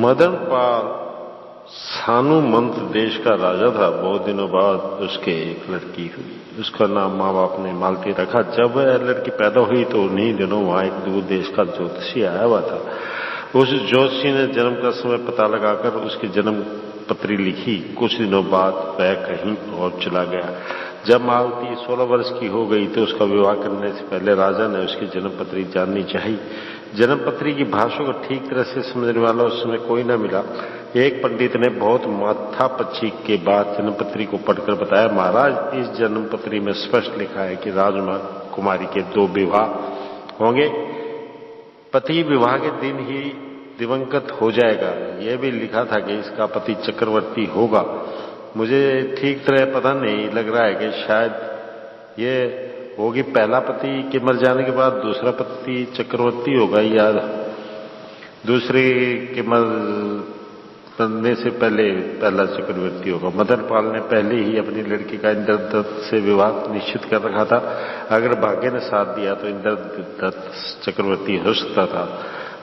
मदनपाल सानुमंत देश का राजा था। बहुत दिनों बाद उसके एक लड़की हुई, उसका नाम माँ बाप ने मालती रखा। जब वह लड़की पैदा हुई तो उन्हीं दिनों वहां एक दूर देश का ज्योतिषी आया हुआ था। उस ज्योतिषी ने जन्म का समय पता लगाकर उसकी जन्म पत्री लिखी। कुछ दिनों बाद वह कहीं और चला गया। जब मालती 16 वर्ष की हो गई तो उसका विवाह करने से पहले राजा ने उसकी जन्म पत्री जाननी चाहिए। जन्म पत्री की भाषा को ठीक तरह से समझने वाला उस समय कोई न मिला। एक पंडित ने बहुत माथापच्ची के बाद जन्म पत्री को पढ़कर बताया, महाराज, इस जन्म पत्री में स्पष्ट लिखा है कि राजकुमारी के 2 विवाह होंगे। पति विवाह के दिन ही दिवंगत हो जाएगा। यह भी लिखा था कि इसका पति चक्रवर्ती होगा। मुझे ठीक तरह पता नहीं लग रहा है कि शायद ये होगी पहला पति के मर जाने के बाद दूसरा पति चक्रवर्ती होगा, या दूसरे के मरने से पहले पहला चक्रवर्ती होगा। मदनपाल ने पहले ही अपनी लड़की का इंद्रदत्त से विवाह निश्चित कर रखा था। अगर भाग्य ने साथ दिया तो इंद्रदत्त चक्रवर्ती हो सकता था,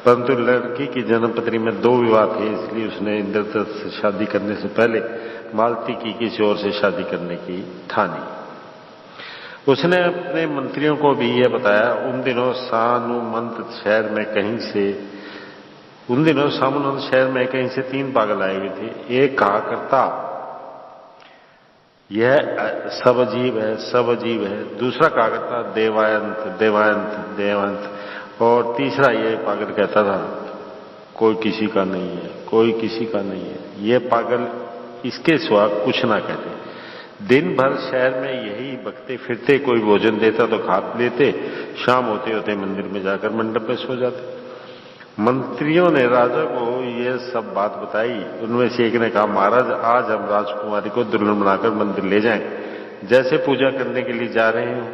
परंतु लड़की की जन्मपत्री में 2 विवाह थे, इसलिए उसने इंद्रदत्त से शादी करने से पहले मालती की किसी और से शादी करने की ठानी। उसने अपने मंत्रियों को भी यह बताया। उन दिनों सानुमंत शहर में कहीं से 3 पागल आए हुए थे। एक कहा करता, यह सब अजीब है। दूसरा कहा करता, देवायंत। और तीसरा ये पागल कहता था, कोई किसी का नहीं है। ये पागल इसके सिवा कुछ ना कहते। दिन भर शहर में यही बकते फिरते। कोई भोजन देता तो खा लेते, शाम होते होते मंदिर में जाकर मंडप में सो जाते। मंत्रियों ने राजा को यह सब बात बताई। उनमें से एक ने कहा, महाराज, आज हम राजकुमारी को दुल्हन बनाकर मंदिर ले जाएं, जैसे पूजा करने के लिए जा रहे हैं,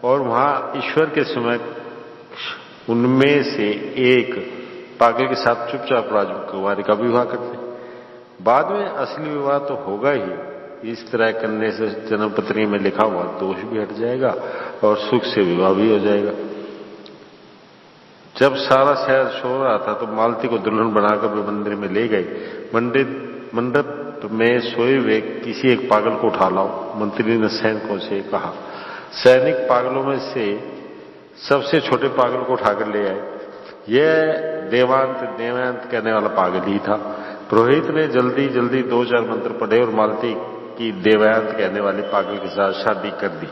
और वहां ईश्वर के समय उनमें से एक पागल के साथ चुपचाप राजकुमारी का विवाह करते। बाद में असली विवाह तो होगा ही। इस तरह करने से जन्मपत्री में लिखा हुआ दोष भी हट जाएगा और सुख से विवाह भी हो जाएगा। जब सारा शहर सो रहा था तो मालती को दुल्हन बनाकर वे मंदिर में ले गए। मंडप में सोए हुए किसी एक पागल को उठा लाओ, मंत्री ने सैनिकों से कहा। सैनिक पागलों में से सबसे छोटे पागल को उठाकर ले आए। यह देवांत कहने वाला पागल ही था। पुरोहित ने जल्दी 2-4 मंत्र पढ़े और मालती की देवांत कहने वाले पागल के साथ शादी कर दी।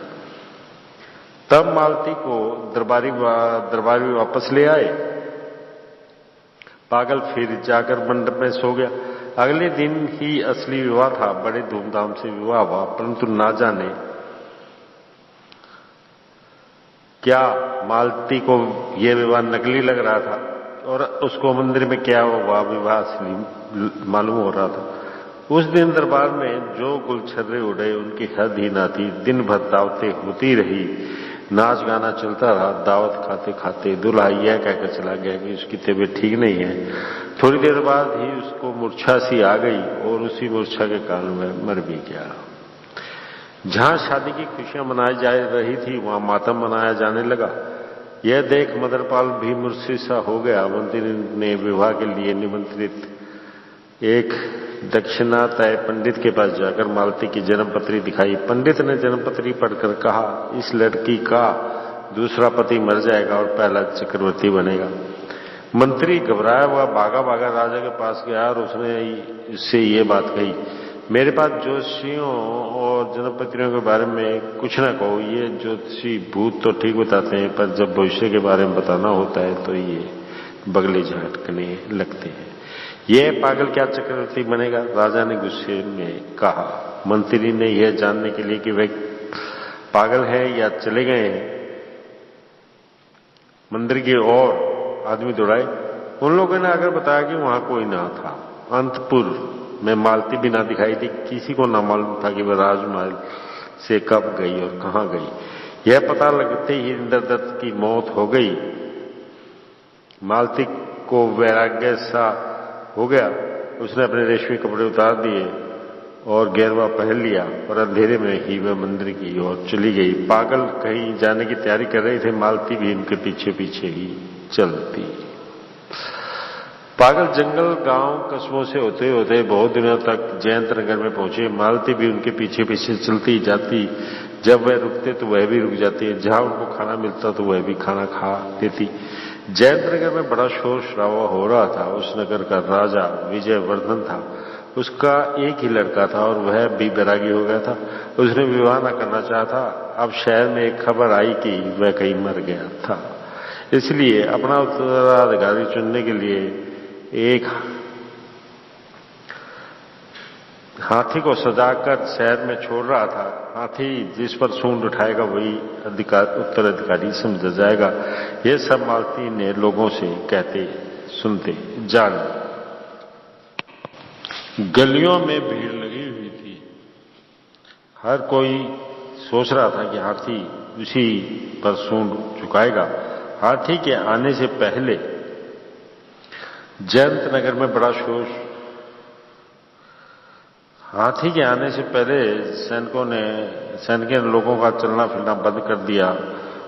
तब मालती को दरबारी वापस ले आए। पागल फिर जाकर मंडप में सो गया। अगले दिन ही असली विवाह था। बड़े धूमधाम से विवाह हुआ, परंतु ना जाने क्या मालती को यह विवाह नकली लग रहा था और उसको मंदिर में क्या हुआ विवाह असली मालूम हो रहा था। उस दिन दरबार में जो गुलछर्रे उड़े उनकी हद ही ना थी। दिन भर दावतें होती रही, नाच गाना चलता रहा। दावत खाते खाते दूल्हा यह कहकर चला गया कि उसकी तबीयत ठीक नहीं है। थोड़ी देर बाद ही उसको मूर्छा सी आ गई और उसी मूर्छा के कारण वह मर भी गया। जहां शादी की खुशियां मनाई जा रही थी वहां मातम मनाया जाने लगा। यह देख मदनपाल भी मूर्छित सा हो गया। मंत्री ने विवाह के लिए निमंत्रित एक दक्षिणातय पंडित के पास जाकर मालती की जन्मपत्री दिखाई। पंडित ने जन्मपत्री पढ़कर कहा, इस लड़की का दूसरा पति मर जाएगा और पहला चक्रवर्ती बनेगा। मंत्री घबराया हुआ भागा राजा के पास गया और उसने उससे ये बात कही, मेरे पास ज्योतिषियों और जन्मपत्रियों के बारे में कुछ ना कहो। ये ज्योतिषी भूत तो ठीक बताते हैं, पर जब भविष्य के बारे में बताना होता है तो ये बगले झटकने लगते हैं। यह पागल क्या चक्रवर्ती बनेगा? राजा ने गुस्से में कहा। मंत्री ने यह जानने के लिए कि वे पागल है या चले गए हैं, मंदिर की ओर आदमी दौड़ाए। उन लोगों ने आकर बताया कि वहां कोई ना था। अंतपुर में मालती भी ना दिखाई दी। किसी को ना मालूम था कि वह राजमहल से कब गई और कहां गई। यह पता लगते ही इंद्रदत्त की मौत हो गई। मालती को वैराग्य सा हो गया। उसने अपने रेशमी कपड़े उतार दिए और गेरवा पहन लिया और अंधेरे में ही वह मंदिर की ओर चली गई। पागल कहीं जाने की तैयारी कर रहे थे, मालती भी इनके पीछे पीछे ही चलती। पागल जंगल गांव कस्बों से होते होते बहुत दिनों तक जयंत नगर में पहुंचे। मालती भी उनके पीछे पीछे चलती जाती। जब वह रुकते तो वह भी रुक जाती। जहां उनको खाना मिलता तो वह भी खाना खा लेती। जयंत नगर में बड़ा शोर शराबा हो रहा था। उस नगर का राजा विजयवर्धन था। उसका एक ही लड़का था और वह भी बैरागी हो गया था। उसने विवाह न करना चाहा था। अब शहर में एक खबर आई कि वह कहीं मर गया था। इसलिए अपना उत्तराधिकारी चुनने के लिए एक हाथी को सजाकर शहर में छोड़ रहा था। हाथी जिस पर सूंड उठाएगा वही उत्तराधिकारी समझा जाएगा। यह सब मालती ने लोगों से कहते सुनते जान। गलियों में भीड़ लगी हुई थी। हर कोई सोच रहा था कि हाथी उसी पर सूंड झुकाएगा। हाथी के आने से पहले जयंत नगर में बड़ा शोर। हाथी के आने से पहले सैनिकों ने लोगों का चलना फिरना बंद कर दिया।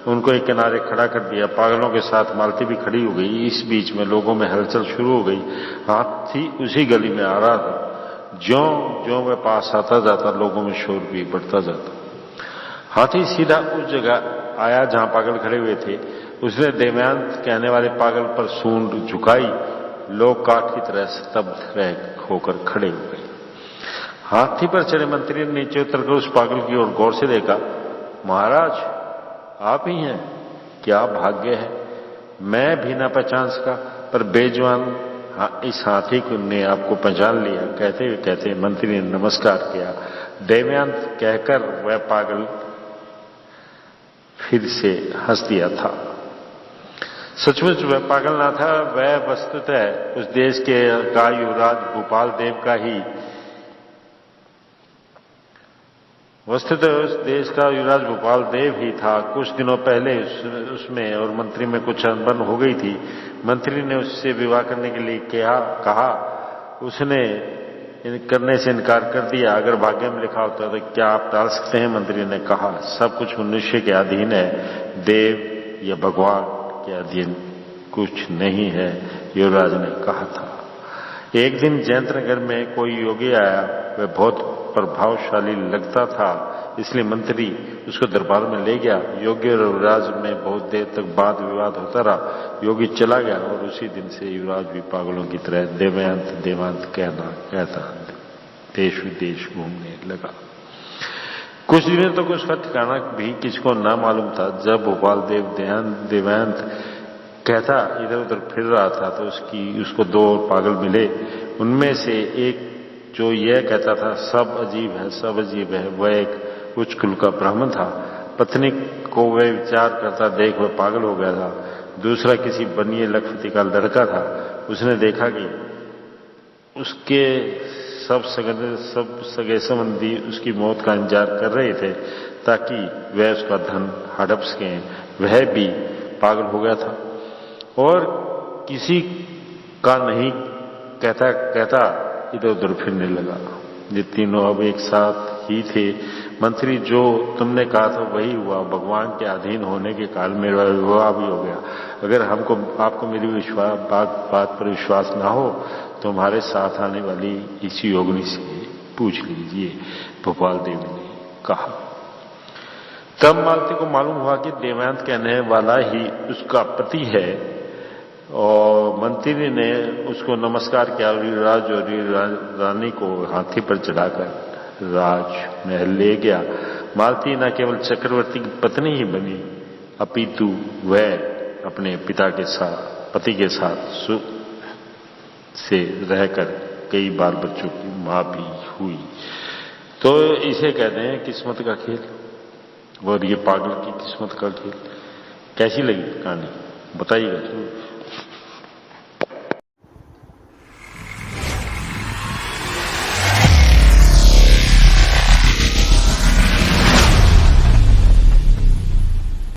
उनको एक किनारे खड़ा कर दिया। पागलों के साथ मालती भी खड़ी हो गई। इस बीच में लोगों में हलचल शुरू हो गई। हाथी उसी गली में आ रहा था। ज्यों वह पास आता जाता लोगों में शोर भी बढ़ता जाता। हाथी सीधा उस जगह आया जहां पागल खड़े हुए थे। उसने देवयांत कहने वाले पागल पर सूंड झुकाई। लोग काठ की तरह स्तब्ध होकर खड़े हो गए। हाथी पर चढ़े मंत्री ने नीचे उतरकर उस पागल की ओर गौर से देखा। महाराज, आप ही हैं? क्या भाग्य है, मैं भी ना पहचान सका, पर बेजुबान इस हाथी ने आपको पहचान लिया। कहते कहते मंत्री ने नमस्कार किया। देवयांत कहकर वह पागल फिर से हंस दिया था। सचमुच वह पागल ना था। वह वस्तुतः उस देश के का युवराज भूपाल देव का ही उस देश का युवराज भूपाल देव ही था। कुछ दिनों पहले उसमें और मंत्री में कुछ अनबन हो गई थी। मंत्री ने उससे विवाह करने के लिए कहा। उसने करने से इनकार कर दिया। अगर भाग्य में लिखा होता तो क्या आप टाल सकते हैं? मंत्री ने कहा। सब कुछ मनुष्य के अधीन है, देव या भगवान के अधीन कुछ नहीं है, युवराज ने कहा था। एक दिन जयंतनगर में कोई योगी आया। वह बहुत प्रभावशाली लगता था, इसलिए मंत्री उसको दरबार में ले गया। योगी और युवराज में बहुत देर तक वाद विवाद होता रहा। योगी चला गया और उसी दिन से युवराज भी पागलों की तरह देवांत कहता देश विदेश घूमने लगा। कुछ दिनों तक उसका ठिकाना भी किसको ना मालूम था। जब भोपाल देवांत कहता इधर उधर फिर रहा था तो उसको दो और पागल मिले। उनमें से एक जो यह कहता था सब अजीब है, सब अजीब है, वह एक उच्च कुल का ब्राह्मण था। पत्नी को वह विचार करता देख वह पागल हो गया था। दूसरा किसी बनिए लखपति का लड़का था। उसने देखा कि उसके सब सगे संबंधी उसकी मौत का इंतजार कर रहे थे ताकि वह उसका धन हड़प सकें। वह भी पागल हो गया था और किसी का नहीं कहता इधर उधर फिरने लगा। ये तीनों अब एक साथ ही थे। मंत्री, जो तुमने कहा था वही हुआ। भगवान के अधीन होने के कारण मेरा विवाह भी हो गया। अगर आपको मेरी बात पर विश्वास ना हो तो हमारे साथ आने वाली इसी योगिनी से पूछ लीजिए, भोपाल देव ने कहा। तब मालती को मालूम हुआ कि देवयांत कहने वाला ही उसका पति है और मंत्री ने उसको नमस्कार किया और युवराज और रानी को हाथी पर चढ़ाकर राजमहल ले गया। मालती न केवल चक्रवर्ती की पत्नी ही बनी अपितु वह अपने पति के साथ सुख से रहकर कई बार बच्चों की मां भी हुई। तो इसे कहते हैं किस्मत का खेल और ये पागल की किस्मत का खेल। कैसी लगी कहानी बताइएगा जरूर।